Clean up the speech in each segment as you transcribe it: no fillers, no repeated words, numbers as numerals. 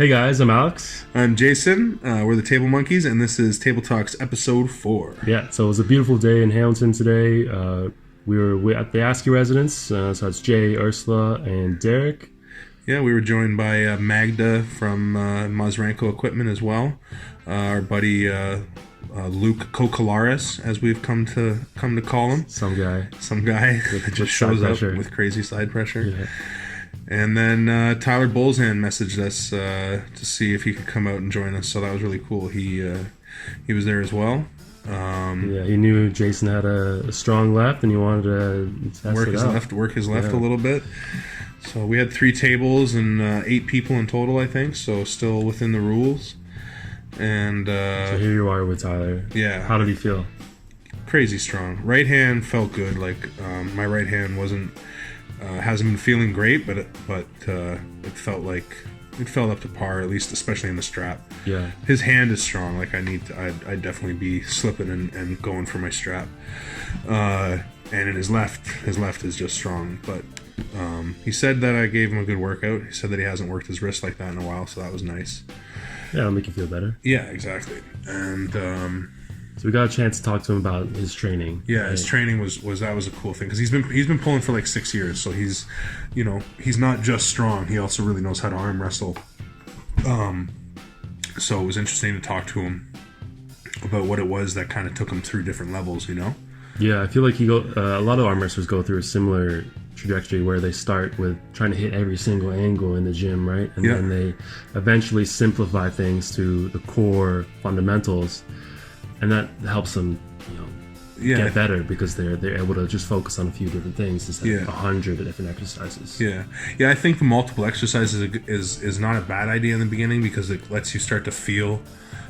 Hey guys, I'm Alex. I'm Jason. We're the Table Monkeys, and this is Table Talks episode 4. Yeah, so it was a beautiful day in Hamilton today. We were at the Askey residence, so it's Jay, Ursula, and Derek. Yeah, we were joined by Magda from Mazranko Equipment as well. Our buddy Luke Kokalaris, as we've come to call him. Some guy that just shows up with crazy side pressure. Yeah. And then Tyler Bolzan messaged us to see if he could come out and join us, so that was really cool. He was there as well. He knew Jason had a strong left, and he wanted to test work his left a little bit. So we had 3 tables and 8 people in total, I think. So still within the rules. And so here you are with Tyler. Yeah. How did he feel? Crazy strong. Right hand felt good. Like my right hand hasn't been feeling great, but it felt like it felt up to par, at least, especially in the strap. Yeah. His hand is strong. Like I'd definitely be slipping and going for my strap. And in his left is just strong. But he said that I gave him a good workout. He said that he hasn't worked his wrist like that in a while, so that was nice. Yeah, it'll make you feel better. Yeah, exactly. And so we got a chance to talk to him about his training. Yeah, his training was a cool thing because he's been pulling for like 6 years, so he's not just strong, he also really knows how to arm wrestle. So it was interesting to talk to him about what it was that kind of took him through different levels, Yeah, I feel like a lot of arm wrestlers go through a similar trajectory where they start with trying to hit every single angle in the gym, right? And then they eventually simplify things to the core fundamentals, and that helps them, get better because they're able to just focus on a few different things instead of 100 different exercises. Yeah. I think the multiple exercises is not a bad idea in the beginning because it lets you start to feel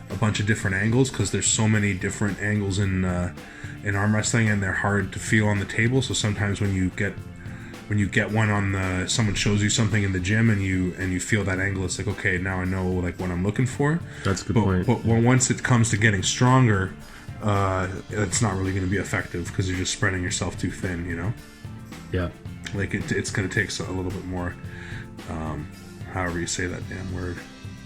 a bunch of different angles because there's so many different angles in arm wrestling, and they're hard to feel on the table. So sometimes when you get one on someone shows you something in the gym and you feel that angle, it's like, okay, now I know like what I'm looking for. That's a good point. But once it comes to getting stronger, it's not really going to be effective because you're just spreading yourself too thin, Yeah. Like it's going to take a little bit more, however you say that damn word.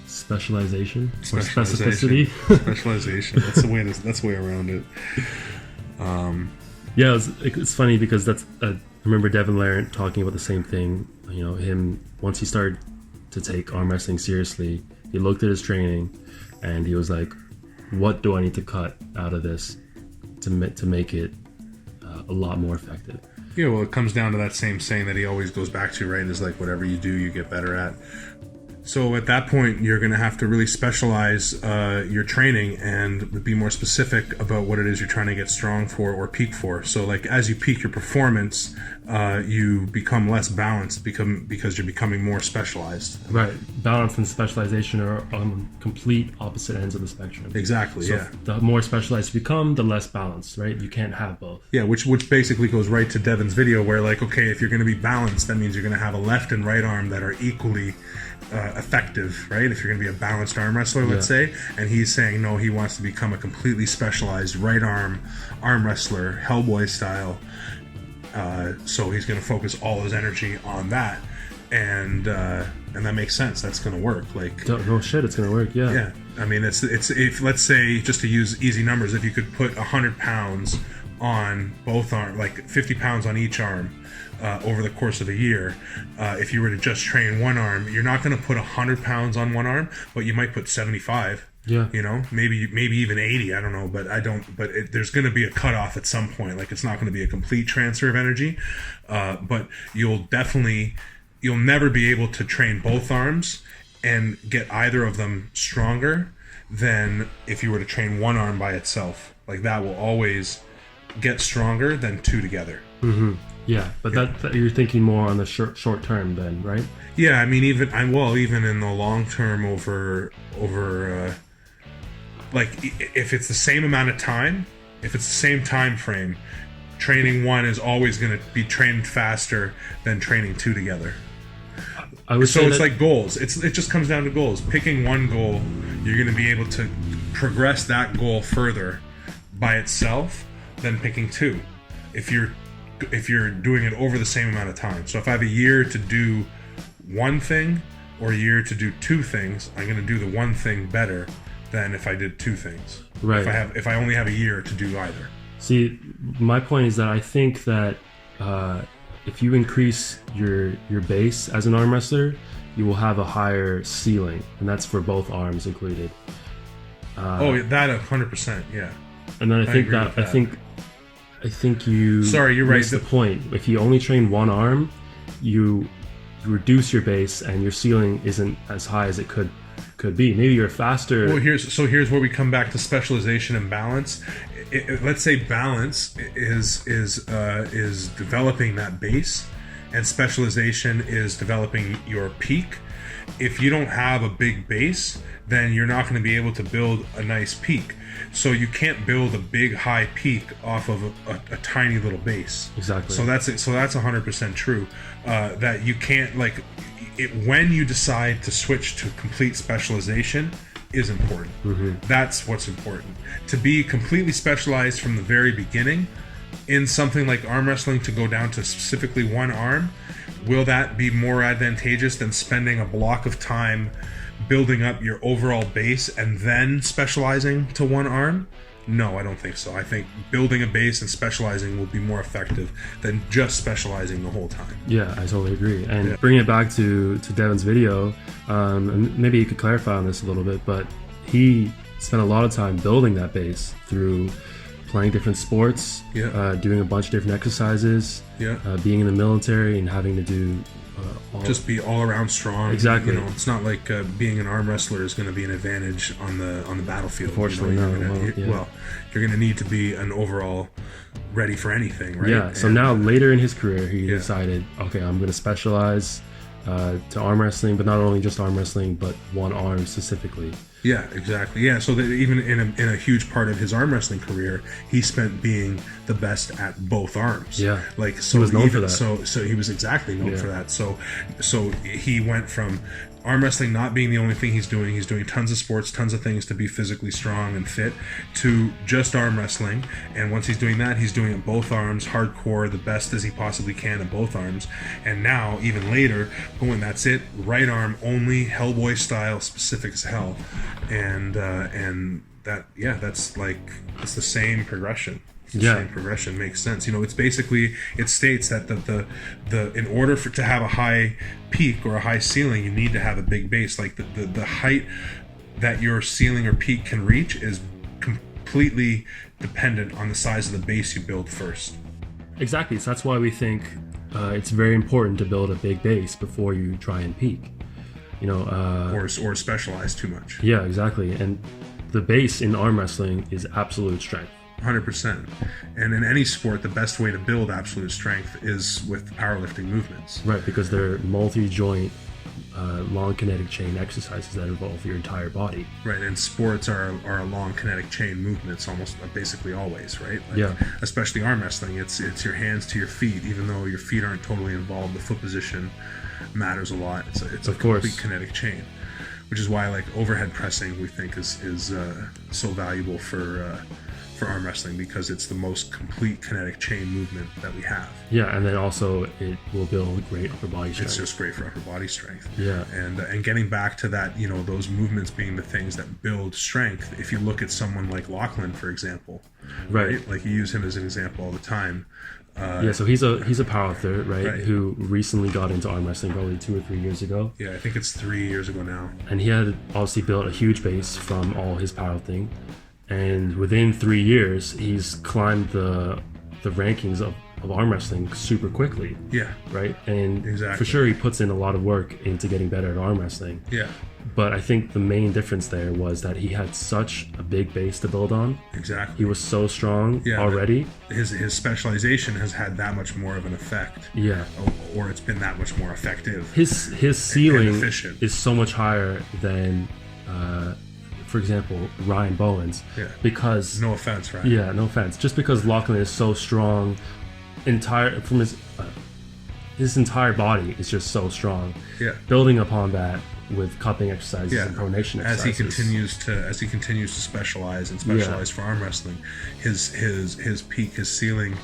Specialization. Or specificity. Specialization. That's the way around it. Yeah, it's funny because I remember Devon Larratt talking about the same thing. Him, once he started to take arm wrestling seriously, he looked at his training and he was like, what do I need to cut out of this to make it a lot more effective? Yeah, well, it comes down to that same saying that he always goes back to, right? Is like, whatever you do, you get better at. So at that point, you're going to have to really specialize your training and be more specific about what it is you're trying to get strong for or peak for. So like as you peak your performance, you become less balanced because you're becoming more specialized. Right. Balance and specialization are on complete opposite ends of the spectrum. Exactly, so the more specialized you become, the less balanced, right? You can't have both. Yeah, which basically goes right to Devon's video where like, okay, if you're going to be balanced, that means you're going to have a left and right arm that are equally effective, right? If you're going to be a balanced arm wrestler, let's say, and he's saying no, he wants to become a completely specialized right arm wrestler, Hellboy style. So he's going to focus all his energy on that, and that makes sense. That's going to work. Like no shit, it's going to work. Yeah. Yeah. I mean, it's if let's say, just to use easy numbers, if you could put 100 pounds on both arms, like 50 pounds on each arm. Over the course of a year, if you were to just train one arm, you're not going to put 100 pounds on one arm, but you might put 75. Yeah. Maybe even 80. I don't know, but there's going to be a cutoff at some point. Like it's not going to be a complete transfer of energy, but you'll never be able to train both arms and get either of them stronger than if you were to train one arm by itself. Like that will always get stronger than two together. Mm-hmm. Yeah, but that you're thinking more on the short term then, right? Yeah, I mean, even in the long term, over like if it's the same amount of time, if it's the same time frame, training one is always going to be trained faster than training two together. It's like goals. It just comes down to goals. Picking one goal, you're going to be able to progress that goal further by itself than picking two. If you're doing it over the same amount of time. So if I have a year to do one thing, or a year to do two things, I'm going to do the one thing better than if I did two things. Right. If I only have a year to do either. See, my point is that I think that if you increase your base as an arm wrestler, you will have a higher ceiling, and that's for both arms included. That 100%, yeah. And then I think you. Sorry, you're right. That's the point. If you only train one arm, you reduce your base, and your ceiling isn't as high as it could be. Maybe you're faster. Well, here's where we come back to specialization and balance. Let's say balance is developing that base, and specialization is developing your peak. If you don't have a big base, then you're not going to be able to build a nice peak. So you can't build a big high peak off of a tiny little base. Exactly. So that's 100% true. That you can't when you decide to switch to complete specialization is important. Mm-hmm. That's what's important. To be completely specialized from the very beginning in something like arm wrestling, to go down to specifically one arm, will that be more advantageous than spending a block of time building up your overall base and then specializing to one arm? No, I don't think so. I think building a base and specializing will be more effective than just specializing the whole time. Yeah, I totally agree. And bringing it back to Devon's video, and maybe you could clarify on this a little bit, but he spent a lot of time building that base through playing different sports, doing a bunch of different exercises, being in the military and having to do just be all around strong. Exactly. It's not like being an arm wrestler is going to be an advantage on the battlefield. Unfortunately, Well, you're going to need to be an overall ready for anything, right? Yeah. So now later in his career, he decided, okay, I'm going to specialize to arm wrestling, but not only just arm wrestling, but one arm specifically. Yeah, exactly. Yeah, so that even in a huge part of his arm wrestling career, he spent being the best at both arms. Yeah, so he was known for that. So he was exactly known for that. So he went from arm wrestling not being the only thing he's doing tons of sports, tons of things to be physically strong and fit, to just arm wrestling. And once he's doing that, he's doing it both arms, hardcore, the best as he possibly can at both arms. And now, even later, that's it, right arm only, Hellboy style, specific as hell. And that's it's the same progression. Same progression makes sense. It's basically, it states that the in order to have a high peak or a high ceiling, you need to have a big base. Like the height that your ceiling or peak can reach is completely dependent on the size of the base you build first. Exactly. So that's why we think it's very important to build a big base before you try and peak. Or specialize too much. Yeah, exactly. And the base in arm wrestling is absolute strength. 100%. And in any sport, the best way to build absolute strength is with powerlifting movements. Right, because they're multi-joint, long kinetic chain exercises that involve your entire body. Right, and sports are long kinetic chain movements almost basically always, right? Especially arm wrestling, it's your hands to your feet, even though your feet aren't totally involved. The foot position matters a lot. It's a complete kinetic chain, which is why overhead pressing we think is so valuable for arm wrestling, because it's the most complete kinetic chain movement that we have. Yeah, and then also it will build great upper body strength. It's just great for upper body strength. Yeah. And getting back to that, those movements being the things that build strength. If you look at someone like Lachlan, for example, right? Like you use him as an example all the time. So he's a powerlifter, right? Who recently got into arm wrestling probably 2 or 3 years ago. Yeah, I think it's 3 years ago now. And he had obviously built a huge base from all his powerlifting. And within 3 years, he's climbed the rankings of arm wrestling super quickly. Yeah. Right? And exactly. For sure, he puts in a lot of work into getting better at arm wrestling. Yeah. But I think the main difference there was that he had such a big base to build on. Exactly. He was so strong already. His specialization has had that much more of an effect. Yeah. Or it's been that much more effective. His ceiling is so much higher than... for example, Ryan Bowen's. Yeah. Because no offense, Ryan. Yeah, no offense. Just because Lachlan is so strong, from his entire body is just so strong. Yeah. Building upon that with cupping exercises and pronation exercises. As he continues to specialize for arm wrestling, his peak, his ceiling,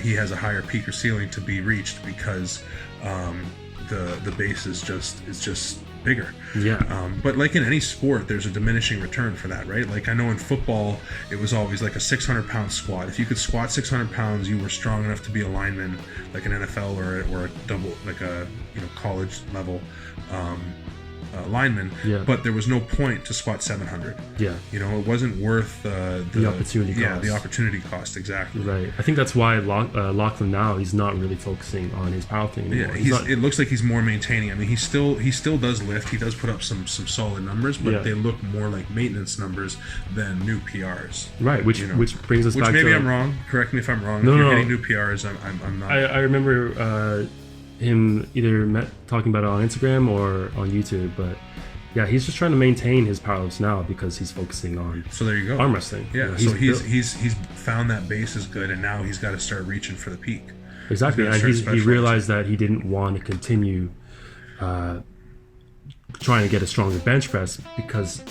he has a higher peak or ceiling to be reached because the base is just bigger. Yeah. But like in any sport, there's a diminishing return for that, right? Like I know in football, it was always like a 600-pound squat. If you could squat 600 pounds, you were strong enough to be a lineman, like an NFL or a double, like a college level lineman. Yeah. But there was no point to squat 700. Yeah. It wasn't worth the opportunity cost. Yeah, the opportunity cost, exactly. Right. I think that's why Lachlan now, he's not really focusing on his powerlifting anymore. Yeah, it looks like he's more maintaining. I mean, he still does lift. He does put up some solid numbers, but they look more like maintenance numbers than new PRs. Right. Which brings us back. Maybe to, I'm wrong. Correct me if I'm wrong. No, if you're no. getting new PRs, I'm not. I remember him either talking about it on Instagram or on YouTube, but yeah, he's just trying to maintain his powerlifts now because he's focusing on there you go arm wrestling. Yeah, so he's found that base is good, and now he's got to start reaching for the peak. Exactly, and he realized that he didn't want to continue trying to get a stronger bench press because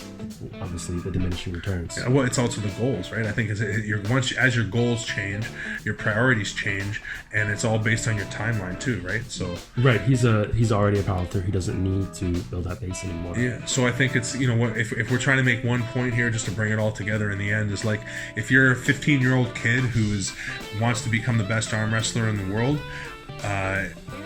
obviously the diminishing returns. Yeah, well, it's also the goals, right? I think as your goals change, your priorities change, and it's all based on your timeline too, right? So right, he's already a powerlifter. He doesn't need to build that base anymore. Yeah, so I think it's if we're trying to make one point here, just to bring it all together in the end, is like if you're a 15-year-old kid who wants to become the best arm wrestler in the world,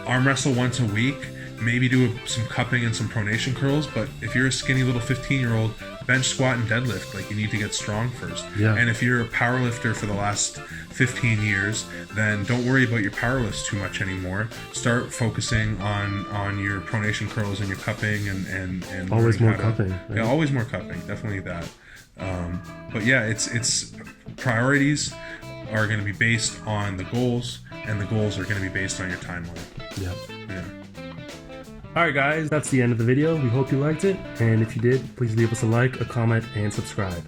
arm wrestle once a week. Maybe do some cupping and some pronation curls, but if you're a skinny little 15-year-old, bench squat and deadlift. Like, you need to get strong first. Yeah. And if you're a power lifter for the last 15 years, then don't worry about your power lifts too much anymore. Start focusing on your pronation curls and your cupping and always more cupping. Right? Yeah, always more cupping. Definitely that. But yeah, it's priorities are going to be based on the goals, and the goals are going to be based on your timeline. Yeah. Yeah. Alright guys, that's the end of the video. We hope you liked it, and if you did, please leave us a like, a comment, and subscribe.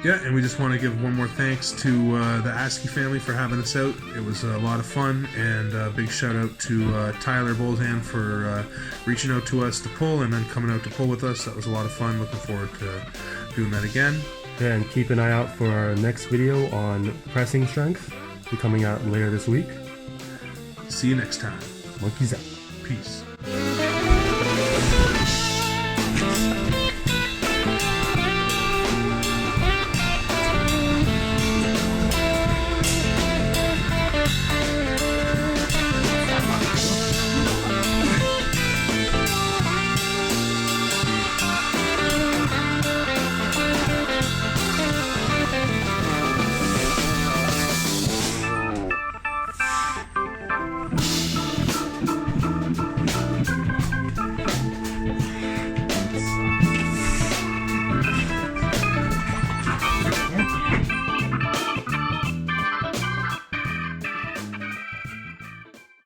Yeah, and we just want to give one more thanks to the Askey family for having us out. It was a lot of fun, and a big shout out to Tyler Bolzan for reaching out to us to pull and then coming out to pull with us. That was a lot of fun. Looking forward to doing that again. Yeah, and keep an eye out for our next video on pressing strength. It'll be coming out later this week. See you next time. Monkeys out. Peace.